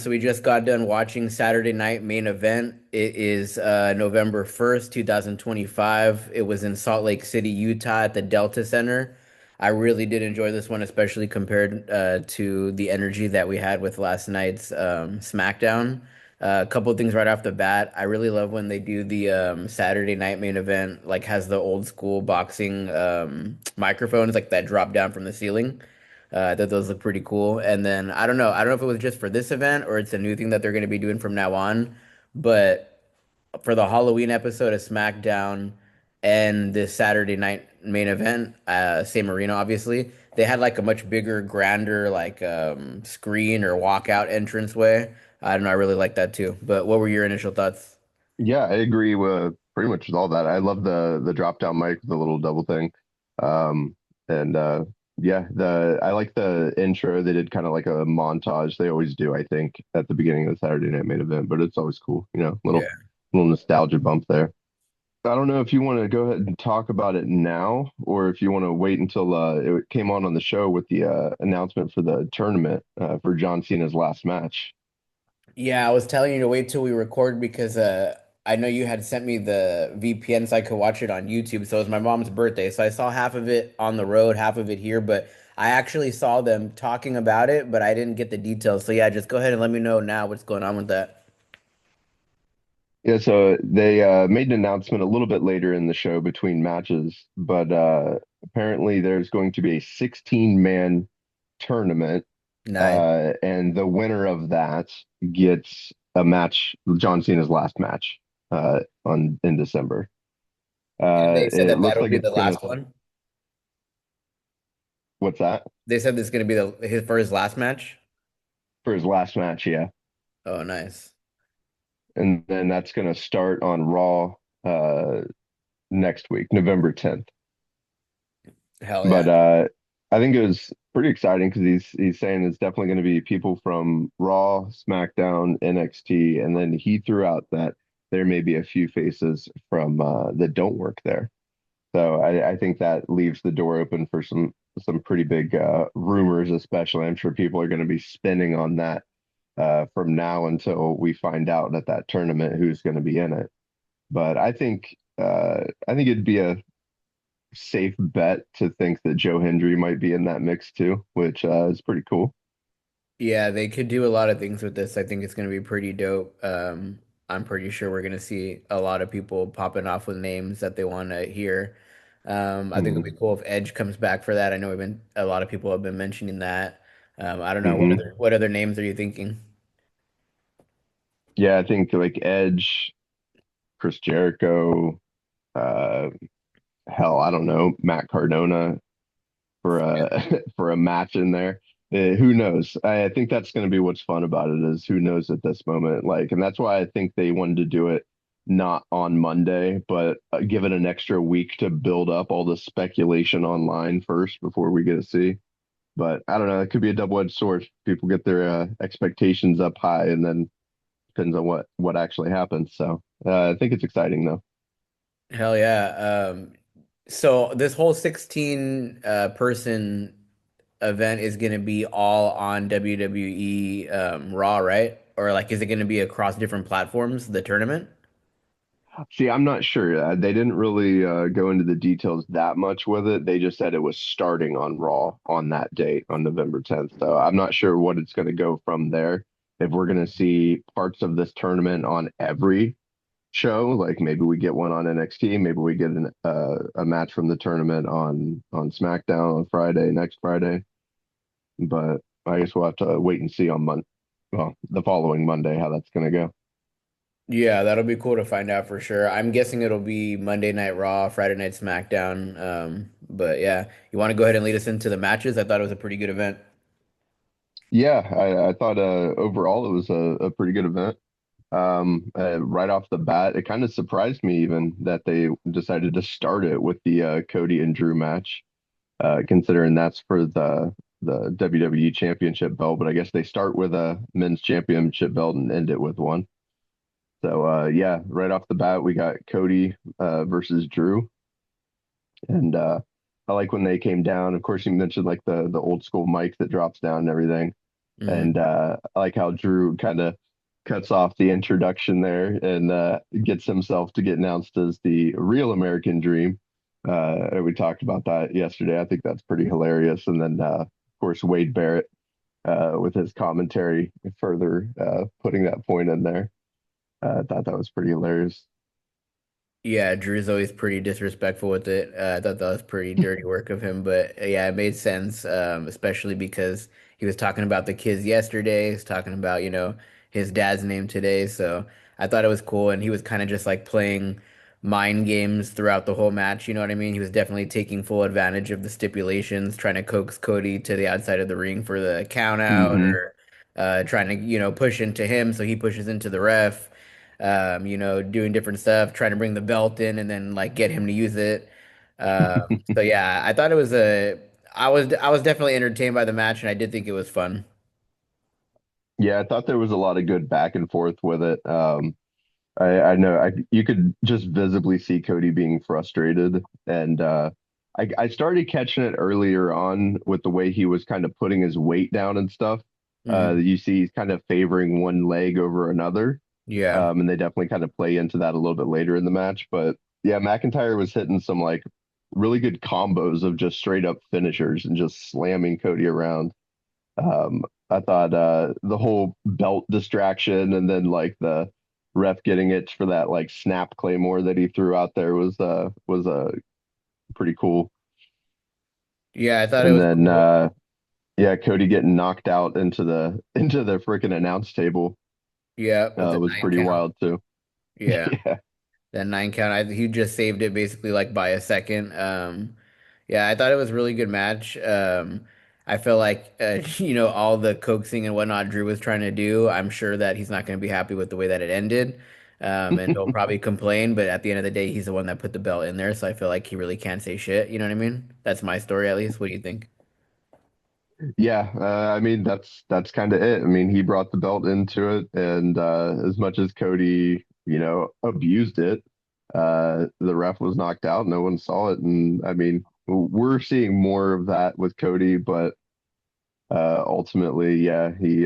So we just got done watching Saturday Night Main Event. It is November 1st, 2025. It was in Salt Lake City, Utah at the Delta Center. I really did enjoy this one, especially compared to the energy that we had with last night's SmackDown. A couple of things right off the bat. I really love when they do the Saturday Night Main Event, like has the old school boxing microphones, like that drop down from the ceiling. I thought those look pretty cool. And then I don't know if it was just for this event or it's a new thing that they're going to be doing from now on. But for the Halloween episode of SmackDown and this Saturday night main event, same arena, obviously, they had like a much bigger, grander like screen or walkout entranceway. I don't know. I really like that too. But what were your initial thoughts? Yeah, I agree with pretty much with all that. I love the drop down mic, the little double thing. And yeah, the I like the intro. They did kind of like a montage. They always do, I think, at the beginning of the Saturday Night Main Event, but it's always cool, Yeah. little nostalgia bump there. I don't know if you want to go ahead and talk about it now, or if you want to wait until it came on the show with the announcement for the tournament for John Cena's last match. Yeah, I was telling you to wait till we record because I know you had sent me the VPN so I could watch it on YouTube. So it was my mom's birthday. So I saw half of it on the road, half of it here, but I actually saw them talking about it, but I didn't get the details. So yeah, just go ahead and let me know now what's going on with that. Yeah, so they made an announcement a little bit later in the show between matches, but apparently there's going to be a 16-man tournament, Nice. and the winner of that gets a match, John Cena's last match, on in December. And they said It that looks that'll like be it's the gonna. last one. What's that? They said this is going to be his for his last match. For his last match, yeah, Oh, nice. and then that's gonna start on Raw next week, November 10th. Hell yeah. But I think it was pretty exciting because he's saying it's definitely going to be people from Raw, SmackDown, NXT, and then he threw out that there may be a few faces from that don't work there. So I think that leaves the door open for some pretty big rumors, especially. I'm sure people are going to be spinning on that from now until we find out at that tournament who's going to be in it. But I think it'd be a safe bet to think that Joe Hendry might be in that mix too, which is pretty cool. Yeah, they could do a lot of things with this. I think it's going to be pretty dope. I'm pretty sure we're going to see a lot of people popping off with names that they want to hear. I think it'll hmm be cool if Edge comes back for that. I know a lot of people have been mentioning that. I don't know hmm what other names are you thinking? Yeah, I think like Edge, Chris Jericho, uh, hell, I don't know, Matt Cardona for a for a match in there. Who knows? I think that's going to be what's fun about it is who knows at this moment. Like, and that's why I think they wanted to do it not on Monday, but give it an extra week to build up all the speculation online first before we get to see. But I don't know. It could be a double-edged sword. People get their expectations up high, and then depends on what actually happens. So I think it's exciting though. Hell yeah. So this whole 16 person event is going to be all on WWE Raw, right? Or like is it going to be across different platforms, the tournament? See, I'm not sure. They didn't really go into the details that much with it. They just said it was starting on Raw on that date on November 10th. So I'm not sure what it's going to go from there. If we're going to see parts of this tournament on every show, like maybe we get one on NXT, maybe we get a match from the tournament on SmackDown on Friday, next Friday. But I guess we'll have to wait and see on the following Monday how that's going to go. Yeah, that'll be cool to find out for sure. I'm guessing it'll be Monday Night Raw, Friday Night SmackDown. But yeah, you want to go ahead and lead us into the matches? I thought it was a pretty good event. Yeah, I thought overall it was a pretty good event. Right off the bat, it kind of surprised me even that they decided to start it with the Cody and Drew match, considering that's for the WWE Championship belt. But I guess they start with a men's championship belt and end it with one. So yeah, right off the bat, we got Cody versus Drew, and I like when they came down. Of course, you mentioned like the old school mic that drops down and everything. Hmm. And I like how Drew kind of cuts off the introduction there and gets himself to get announced as the real American Dream. And we talked about that yesterday. I think that's pretty hilarious. And then, of course, Wade Barrett with his commentary further putting that point in there. I thought that was pretty hilarious. Yeah, Drew's always pretty disrespectful with it. I thought that was pretty dirty work of him, but yeah, it made sense, especially because he was talking about the kids yesterday. He's talking about, his dad's name today. So I thought it was cool, and he was kind of just like playing mind games throughout the whole match. You know what I mean? He was definitely taking full advantage of the stipulations, trying to coax Cody to the outside of the ring for the count out, Hmm. or trying to, push into him so he pushes into the ref, doing different stuff, trying to bring the belt in and then like get him to use it. So yeah, I thought it was I was definitely entertained by the match, and I did think it was fun. Yeah, I thought there was a lot of good back and forth with it. I know you could just visibly see Cody being frustrated, and I started catching it earlier on with the way he was kind of putting his weight down and stuff. Hmm. You see, he's kind of favoring one leg over another, Yeah. and they definitely kind of play into that a little bit later in the match. But yeah, McIntyre was hitting some like really good combos of just straight up finishers and just slamming Cody around. I thought the whole belt distraction and then like the ref getting it for that like snap claymore that he threw out there was pretty cool. Yeah, I thought it And was then cool. yeah, Cody getting knocked out into the freaking announce table Yeah, with the was nine pretty count. wild too. Yeah. Yeah. That nine count, he just saved it basically like by a second. Yeah, I thought it was a really good match. I feel like all the coaxing and whatnot Drew was trying to do. I'm sure that he's not going to be happy with the way that it ended, and he'll probably complain. But at the end of the day, he's the one that put the belt in there, so I feel like he really can't say shit. You know what I mean? That's my story, at least. What do you think? Yeah, I mean that's kind of it. I mean, he brought the belt into it, and as much as Cody, abused it, the ref was knocked out. No one saw it, and I mean, we're seeing more of that with Cody, but ultimately, yeah, he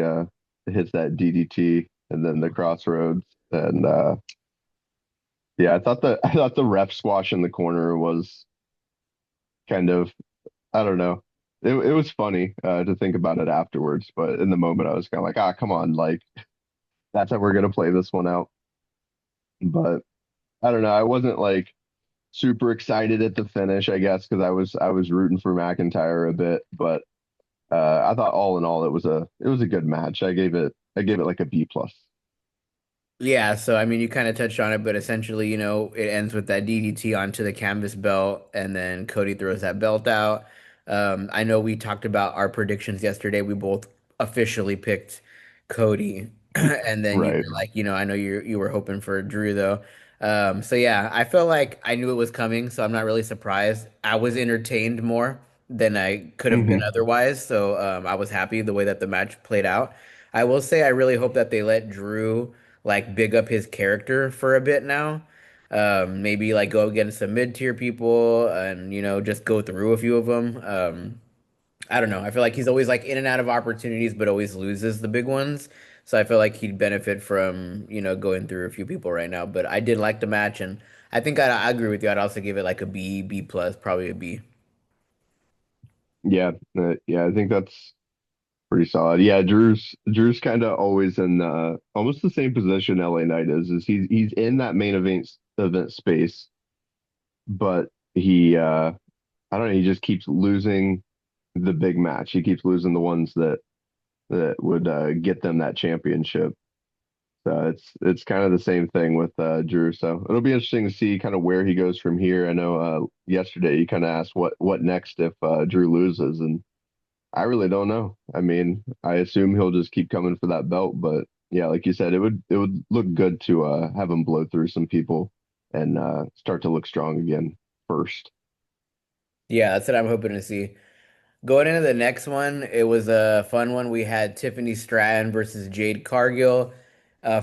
hits that DDT and then the crossroads, and yeah, I thought the ref squash in the corner was kind of I don't know. It was funny to think about it afterwards, but in the moment I was kind of like, ah, come on, like that's how we're gonna play this one out. But I don't know. I wasn't like super excited at the finish, I guess, because I was rooting for McIntyre a bit. But I thought all in all it was a good match. I gave it like a B plus. Yeah, so I mean, you kind of touched on it, but essentially, it ends with that DDT onto the canvas belt, and then Cody throws that belt out. I know we talked about our predictions yesterday. We both officially picked Cody, and then you Right. were like, I know you were hoping for Drew though. So yeah, I felt like I knew it was coming, so I'm not really surprised. I was entertained more than I could have been Hmm. otherwise, so I was happy the way that the match played out. I will say I really hope that they let Drew like big up his character for a bit now. Maybe like go against some mid-tier people and just go through a few of them. I don't know. I feel like he's always like in and out of opportunities, but always loses the big ones. So I feel like he'd benefit from going through a few people right now. But I did like the match, and I think I agree with you. I'd also give it like a B, B plus, probably a B. Yeah. Yeah. I think that's pretty solid. Yeah. Drew's kind of always in almost the same position LA Knight is he's in that main event space, but he I don't know, he just keeps losing the big match. He keeps losing the ones that would get them that championship. So it's kind of the same thing with Drew. So it'll be interesting to see kind of where he goes from here. I know yesterday you kind of asked what next if Drew loses, and I really don't know. I mean, I assume he'll just keep coming for that belt, but yeah, like you said, it would look good to have him blow through some people and start to look strong again first. Yeah, that's what I'm hoping to see. Going into the next one, it was a fun one. We had Tiffany Stratton versus Jade Cargill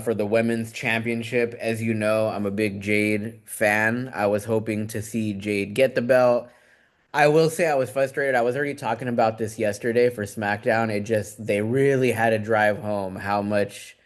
for the women's championship. As you know, I'm a big Jade fan. I was hoping to see Jade get the belt. I will say I was frustrated. I was already talking about this yesterday for SmackDown. It just they really had to drive home how much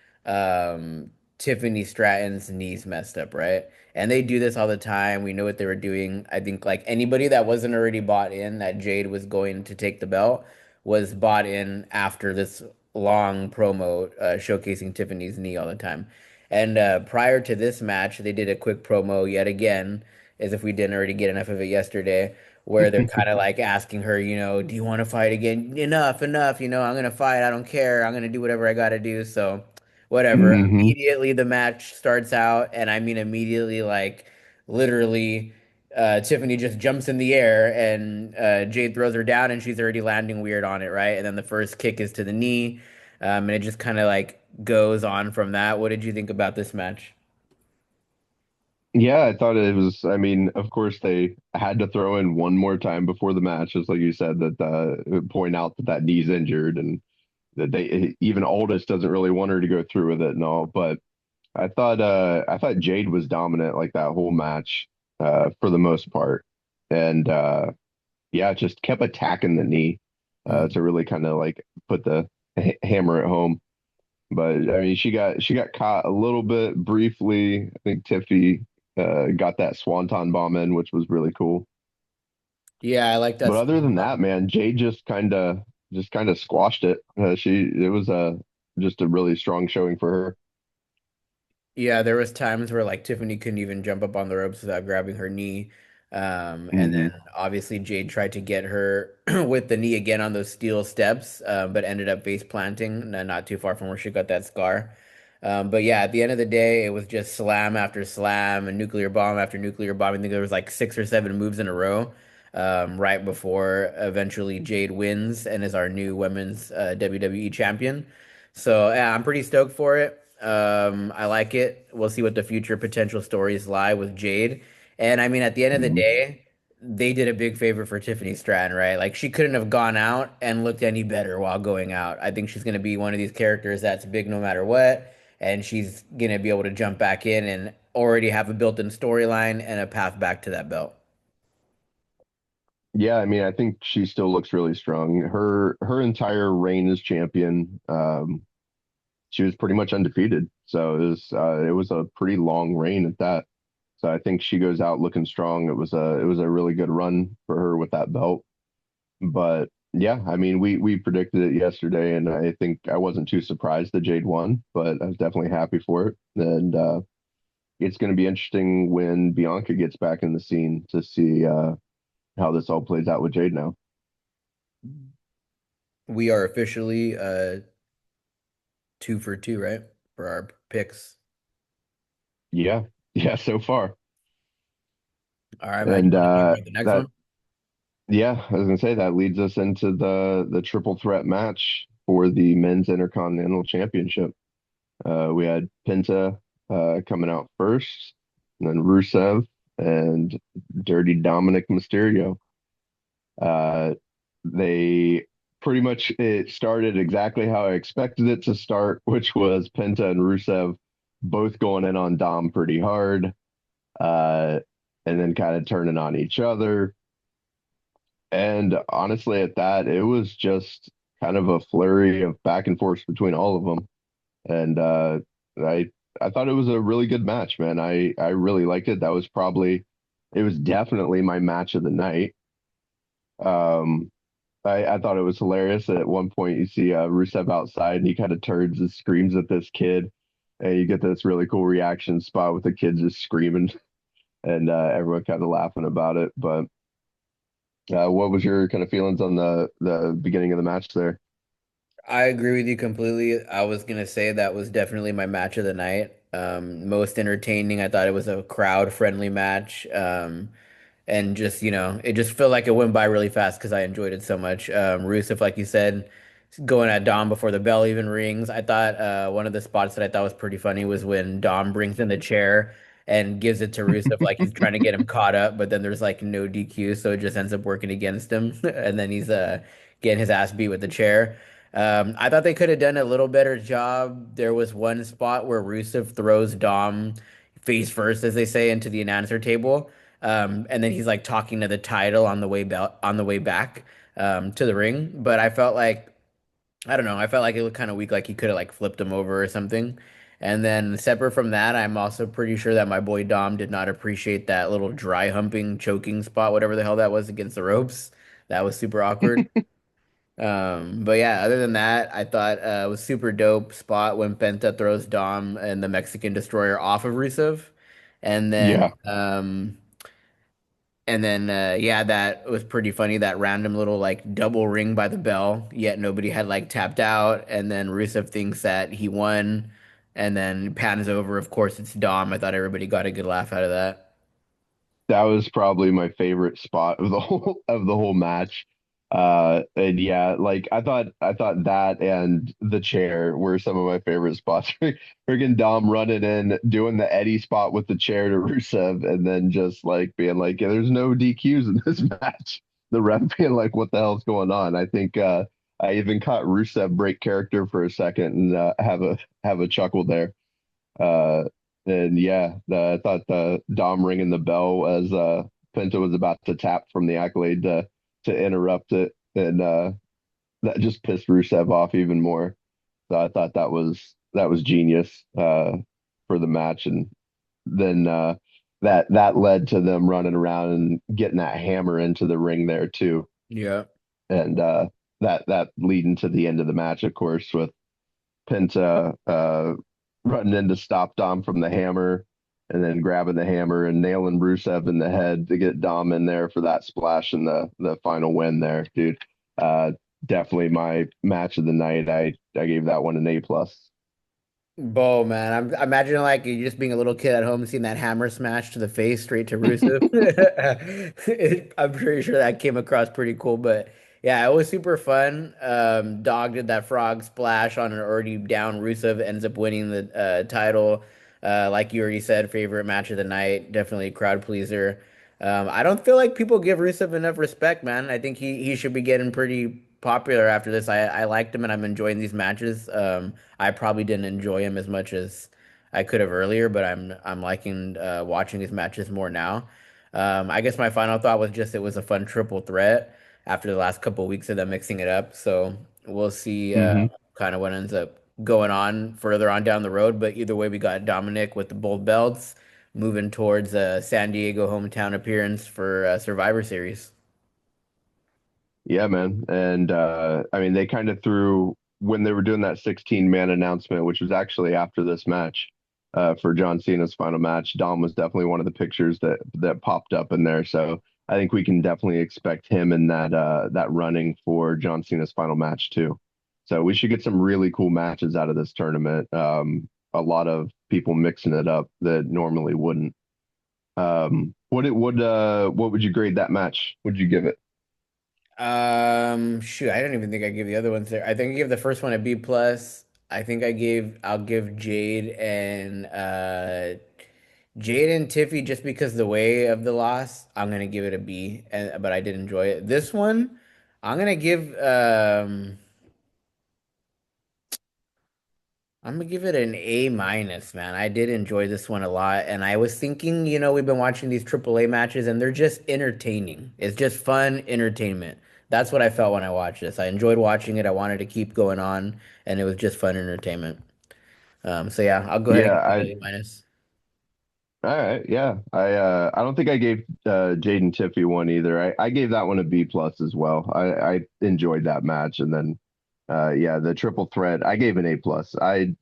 Tiffany Stratton's knees messed up, right? And they do this all the time. We know what they were doing. I think like anybody that wasn't already bought in that Jade was going to take the belt was bought in after this long promo showcasing Tiffany's knee all the time. And prior to this match, they did a quick promo yet again, as if we didn't already get enough of it yesterday where they're kind of like asking her, do you want to fight again? Enough, enough, I'm gonna fight. I don't care. I'm gonna do whatever I gotta do. So, whatever. Hmm. Immediately the match starts out, and I mean immediately, like literally, Tiffany just jumps in the air, and Jade throws her down, and she's already landing weird on it, right? And then the first kick is to the knee, and it just kind of like goes on from that. What did you think about this match? Yeah, I thought it was, I mean, of course they had to throw in one more time before the match, just like you said, that point out that that knee's injured and that they even Aldous doesn't really want her to go through with it and all. But I thought Jade was dominant like that whole match for the most part. And yeah, just kept attacking the knee to really kind of like put the hammer at home. But I mean, she got caught a little bit briefly. I think Tiffy got that swanton bomb in, which was really cool. Yeah, I like that But other song. than that, man, Jade just kind of squashed it. It was just a really strong showing for her. Yeah, there was times where like Tiffany couldn't even jump up on the ropes without grabbing her knee. And Hmm. then obviously Jade tried to get her with the knee again on those steel steps, but ended up face planting, not too far from where she got that scar. But yeah, at the end of the day, it was just slam after slam and nuclear bomb after nuclear bomb. I think there was like 6 or 7 moves in a row, right before eventually Jade wins and is our new women's WWE champion. So yeah, I'm pretty stoked for it. I like it. We'll see what the future potential stories lie with Jade. And I mean, at the end of the Hmm. day, they did a big favor for Tiffany Stratton, right? Like she couldn't have gone out and looked any better while going out. I think she's going to be one of these characters that's big no matter what, and she's going to be able to jump back in and already have a built-in storyline and a path back to that belt. Yeah, I mean, I think she still looks really strong. Her entire reign as champion, she was pretty much undefeated. So it was a pretty long reign at that. So I think she goes out looking strong. It was a really good run for her with that belt. But yeah, I mean, we predicted it yesterday, and I think I wasn't too surprised that Jade won, but I was definitely happy for it. And it's going to be interesting when Bianca gets back in the scene to see how this all plays out with Jade now. We are officially 2 for 2, right? For our picks. Yeah, yeah, so far. All right, man. You And want to talk about the next that one? yeah, I was gonna say that leads us into the triple threat match for the men's intercontinental championship. We had Penta coming out first, and then Rusev and Dirty Dominic Mysterio. Uh, they pretty much it started exactly how I expected it to start, which was Penta and Rusev both going in on Dom pretty hard, uh, and then kind of turning on each other. And honestly, at that, it was just kind of a flurry of back and forth between all of them. And I I thought it was a really good match, man. I really liked it. It was definitely my match of the night. Um, I thought it was hilarious. At one point, you see Rusev outside, and he kind of turns and screams at this kid, and you get this really cool reaction spot with the kids just screaming, and everyone kind of laughing about it. But what was your kind of feelings on the beginning of the match there? I agree with you completely. I was gonna say that was definitely my match of the night. Most entertaining. I thought it was a crowd-friendly match. And just, it just felt like it went by really fast because I enjoyed it so much. Rusev, like you said, going at Dom before the bell even rings. I thought one of the spots that I thought was pretty funny was when Dom brings in the chair and gives it to Rusev like he's trying to get him caught up, but then there's like no DQ, so it just ends up working against him, and then he's getting his ass beat with the chair. I thought they could have done a little better job. There was one spot where Rusev throws Dom face first, as they say, into the announcer table. And then he's like talking to the title on the on the way back to the ring. But I felt like I don't know. I felt like it looked kind of weak, like he could have like flipped him over or something. And then separate from that, I'm also pretty sure that my boy Dom did not appreciate that little dry humping choking spot, whatever the hell that was against the ropes. That was super awkward. But yeah, other than that, I thought it was super dope spot when Penta throws Dom and the Mexican Destroyer off of Rusev. And then Yeah, yeah, that was pretty funny. That random little like double ring by the bell, yet nobody had like tapped out. And then Rusev thinks that he won, and then pans over. Of course, it's Dom. I thought everybody got a good laugh out of that. that was probably my favorite spot of the whole match. And yeah, like I thought that and the chair were some of my favorite spots. Freaking Dom running in, doing the Eddie spot with the chair to Rusev, and then just like being like, yeah, there's no DQs in this match. The ref being like, what the hell's going on? I think I even caught Rusev break character for a second and have a chuckle there. Uh, and yeah, I thought the Dom ringing the bell as Penta was about to tap from the accolade to interrupt it, and that just pissed Rusev off even more. So I thought that was genius for the match, and then that led to them running around and getting that hammer into the ring there too, Yeah. and that leading to the end of the match, of course, with Penta running in to stop Dom from the hammer and then grabbing the hammer and nailing Rusev in the head to get Dom in there for that splash and the final win there, dude. Uh, Definitely my match of the night. I gave that one an A plus. Bo, man, I'm imagining like you just being a little kid at home seeing that hammer smash to the face straight to Rusev. I'm pretty sure that came across pretty cool, but yeah, it was super fun. Dog did that frog splash on an already down Rusev, ends up winning the title. Like you already said, favorite match of the night, definitely a crowd pleaser. I don't feel like people give Rusev enough respect, man. I think he should be getting pretty popular after this. I liked him and I'm enjoying these matches. I probably didn't enjoy him as much as I could have earlier, but I'm liking watching these matches more now. I guess my final thought was just it was a fun triple threat after the last couple of weeks of them mixing it up. So we'll see Hmm. kind of what ends up going on further on down the road. But either way, we got Dominic with the bold belts moving towards a San Diego hometown appearance for Survivor Series. Yeah, man. And I mean, they kind of threw when they were doing that 16-man announcement, which was actually after this match for John Cena's final match. Dom was definitely one of the pictures that popped up in there. So I think we can definitely expect him in that running for John Cena's final match too. So we should get some really cool matches out of this tournament. A lot of people mixing it up that normally wouldn't. What would you grade that match? Would you give it? Shoot, I don't even think I gave the other ones there. I think I gave the first one a B plus. I'll give Jade and Tiffy just because the way of the loss, I'm gonna give it a B, and but I did enjoy it. This one, I'm gonna give I'm gonna give it an A minus, man. I did enjoy this one a lot, and I was thinking, we've been watching these AAA matches, and they're just entertaining. It's just fun entertainment. That's what I felt when I watched this. I enjoyed watching it. I wanted to keep going on, and it was just fun entertainment. So yeah, I'll go ahead and Yeah, give it I an A minus. All right, yeah. I don't think I gave Jade and Tiffy one either. I gave that one a B plus as well. I enjoyed that match, and then yeah, the triple threat I gave an A plus. I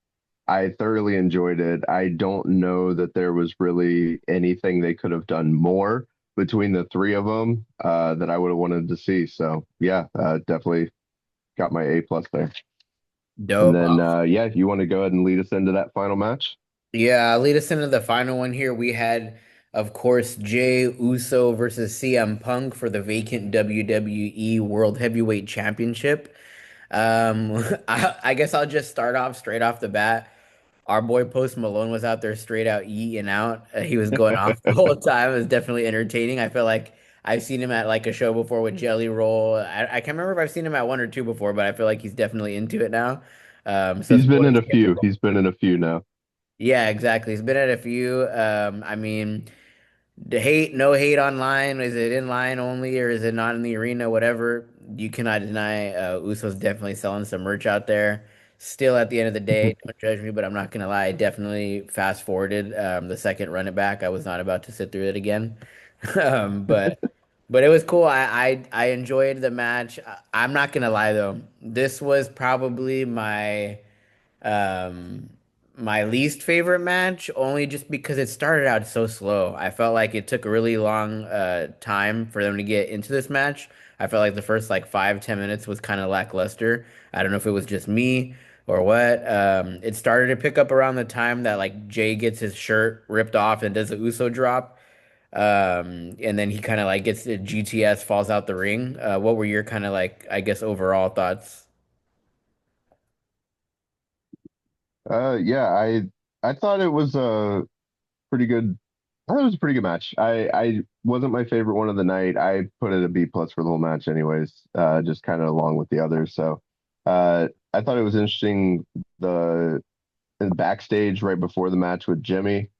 thoroughly enjoyed it. I don't know that there was really anything they could have done more between the three of them that I would have wanted to see. So yeah, definitely got my A plus there. And Dope. then yeah, you want to go ahead and lead us into that final match? Yeah, lead us into the final one here. We had, of course, Jey Uso versus CM Punk for the vacant WWE World Heavyweight Championship. I guess I'll just start off straight off the bat. Our boy Post Malone was out there straight out eating out. He was going off the whole time. It was definitely entertaining. I feel like I've seen him at like a show before with Jelly Roll. I can't remember if I've seen him at one or two before, but I feel like he's definitely into it now. So it's He's cool been to in a see him. few. He's been in a few now. Yeah, exactly. He's been at a few. I mean. The hate, no hate online. Is it in line only or is it not in the arena? Whatever. You cannot deny Uso's definitely selling some merch out there. Still, at the end of the day, don't judge me, but I'm not gonna lie. I definitely fast forwarded the second run it back. I was not about to sit through it again. But it was cool. I enjoyed the match. I'm not gonna lie though. This was probably um, my least favorite match, only just because it started out so slow. I felt like it took a really long time for them to get into this match. I felt like the first like 5, 10 minutes was kind of lackluster. I don't know if it was just me or what. It started to pick up around the time that like Jay gets his shirt ripped off and does the Uso drop. And then he kind of like gets the GTS, falls out the ring. What were your kind of like, I guess, overall thoughts? Yeah, I thought it was a pretty good. I thought it was a pretty good match. I wasn't my favorite one of the night. I put it a B plus for the whole match, anyways. Just kind of along with the others. So, I thought it was interesting the in the backstage right before the match with Jimmy.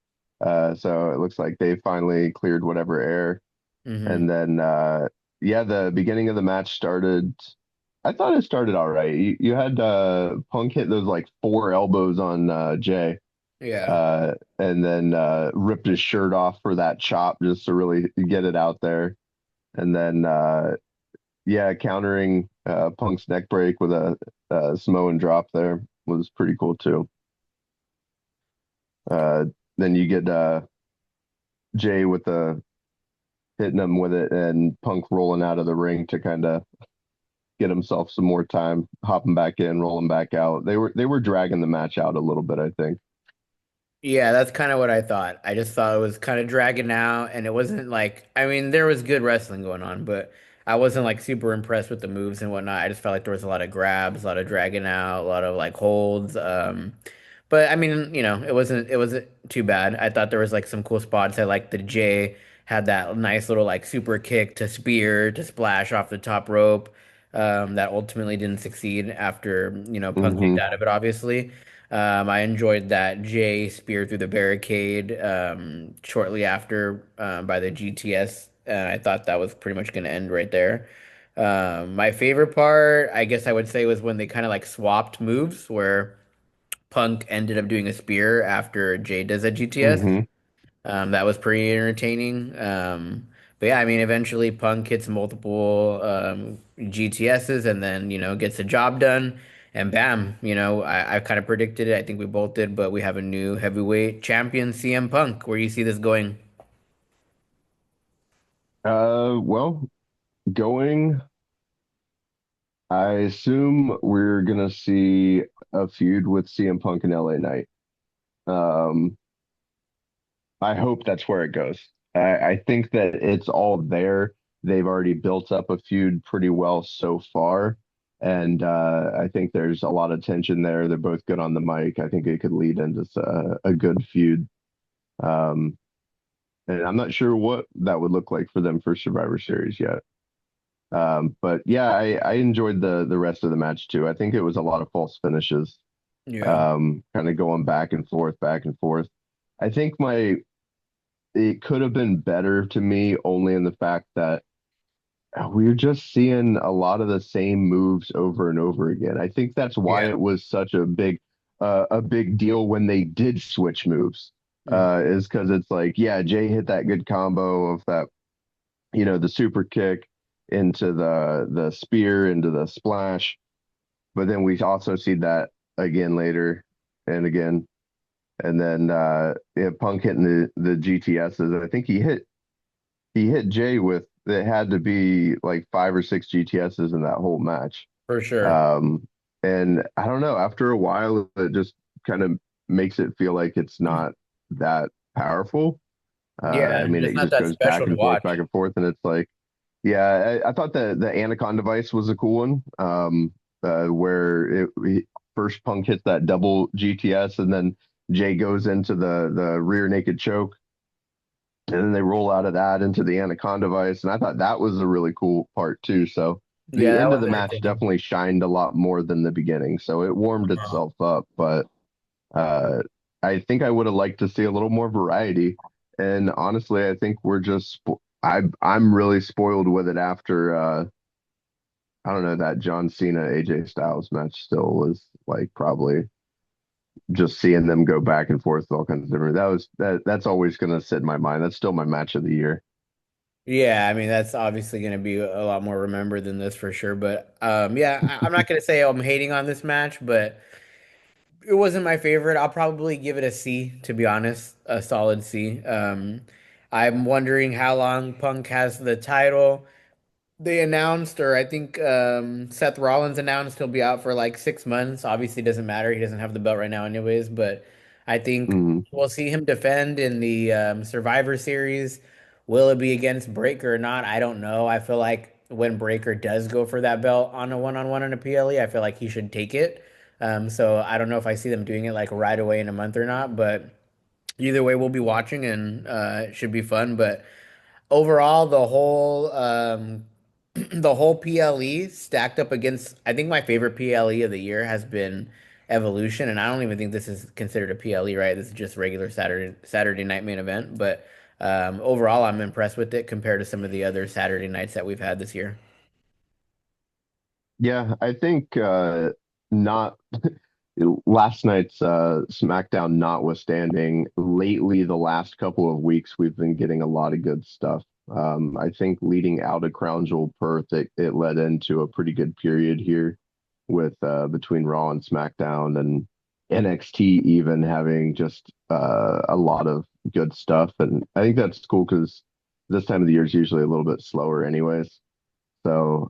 So it looks like they finally cleared whatever air, Mm-hmm. and then yeah, the beginning of the match started. I thought it started all right. You had Punk hit those like four elbows on Jay, Yeah. and then ripped his shirt off for that chop just to really get it out there. And then yeah, countering Punk's neck break with a Samoan drop there was pretty cool too. Uh, then you get Jay with the hitting him with it and Punk rolling out of the ring to kind of get himself some more time, hopping back in, rolling back out. They were dragging the match out a little bit, I think. Yeah, that's kind of what I thought. I just thought it was kind of dragging out, and it wasn't like, I mean, there was good wrestling going on, but I wasn't like super impressed with the moves and whatnot. I just felt like there was a lot of grabs, a lot of dragging out, a lot of like holds. But I mean, it wasn't too bad. I thought there was like some cool spots. I liked the Jay had that nice little like super kick to spear to splash off the top rope. That ultimately didn't succeed after, Punk kicked Hmm. out of it, obviously. I enjoyed that Jay spear through the barricade shortly after by the GTS. I thought that was pretty much going to end right there. My favorite part, I guess I would say, was when they kind of like swapped moves, where Punk ended up doing a spear after Jay does a GTS. Hmm. That was pretty entertaining. But yeah, I mean, eventually Punk hits multiple GTSs and then, gets the job done. And bam, I kind of predicted it. I think we both did, but we have a new heavyweight champion, CM Punk. Where do you see this going? Well, going, I assume we're gonna see a feud with CM Punk and LA Knight. Um, I hope that's where it goes. I think that it's all there. They've already built up a feud pretty well so far. And I think there's a lot of tension there. They're both good on the mic. I think it could lead into a good feud. Um, and I'm not sure what that would look like for them for Survivor Series yet. But yeah, I enjoyed the rest of the match too. I think it was a lot of false finishes, Yeah. kind of going back and forth, back and forth. I think my it could have been better to me only in the fact that we were just seeing a lot of the same moves over and over again. I think that's why Yeah. it was such a big deal when they did switch moves. Mhm. Is because it's like, yeah, Jay hit that good combo of that, the super kick into the spear into the splash, but then we also see that again later and again. And then yeah, Punk hitting the GTSs. I think he hit Jay with it had to be like five or six GTSs in that whole match. For sure. Um, and I don't know, after a while, it just kind of makes it feel like it's not that powerful. I Yeah, mean, just it not just that goes special to back watch. and forth, and it's like, yeah, I thought the Anaconda device was a cool one, where first Punk hits that double GTS, and then Jay goes into the rear naked choke and then they roll out of that into the Anaconda device. And I thought that was a really cool part too. So Yeah, the that end of was the match entertaining. definitely shined a lot more than the beginning. So it warmed itself up. But uh, I think I would have liked to see a little more variety. And honestly, I think I'm really spoiled with it after I don't know, that John Cena AJ Styles match still was like probably just seeing them go back and forth with all kinds of different that's always gonna sit in my mind. That's still my match of the year. Yeah, I mean that's obviously going to be a lot more remembered than this for sure. But yeah, I'm not going to say I'm hating on this match, but it wasn't my favorite. I'll probably give it a C, to be honest, a solid C. I'm wondering how long Punk has the title. They announced, or I think Seth Rollins announced he'll be out for like 6 months. Obviously, it doesn't matter. He doesn't have the belt right now, anyways. But I think Hmm. we'll see him defend in the Survivor Series. Will it be against Breaker or not? I don't know. I feel like when Breaker does go for that belt on a one-on-one in a PLE, I feel like he should take it. So I don't know if I see them doing it like right away in a month or not. But either way, we'll be watching and it should be fun. But overall, the whole PLE stacked up against, I think my favorite PLE of the year has been Evolution, and I don't even think this is considered a PLE, right? This is just regular Saturday night main event, but overall, I'm impressed with it compared to some of the other Saturday nights that we've had this year. Yeah, I think not last night's SmackDown notwithstanding, lately the last couple of weeks we've been getting a lot of good stuff. I think leading out of Crown Jewel Perth, it led into a pretty good period here with between Raw and SmackDown and NXT even having just a lot of good stuff. And I think that's cool because this time of the year is usually a little bit slower anyways. So,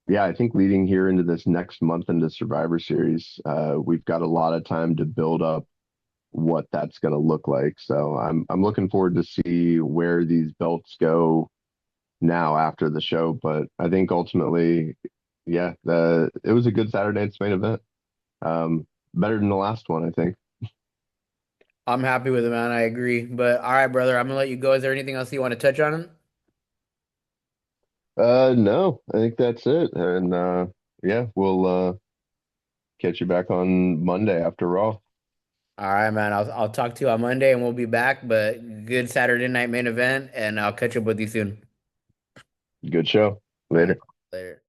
yeah, I think leading here into this next month into Survivor Series, we've got a lot of time to build up what that's going to look like. So I'm looking forward to see where these belts go now after the show. But I think ultimately, yeah, it was a good Saturday night's main event. Better than the last one, I think. I'm happy with it, man. I agree. But all right, brother, I'm gonna let you go. Is there anything else you want to touch on? No, I think that's it. And yeah, we'll catch you back on Monday after Raw. All right, man. I'll talk to you on Monday and we'll be back. But good Saturday night main event, and I'll catch up with you soon. Good show. All right, Later. later.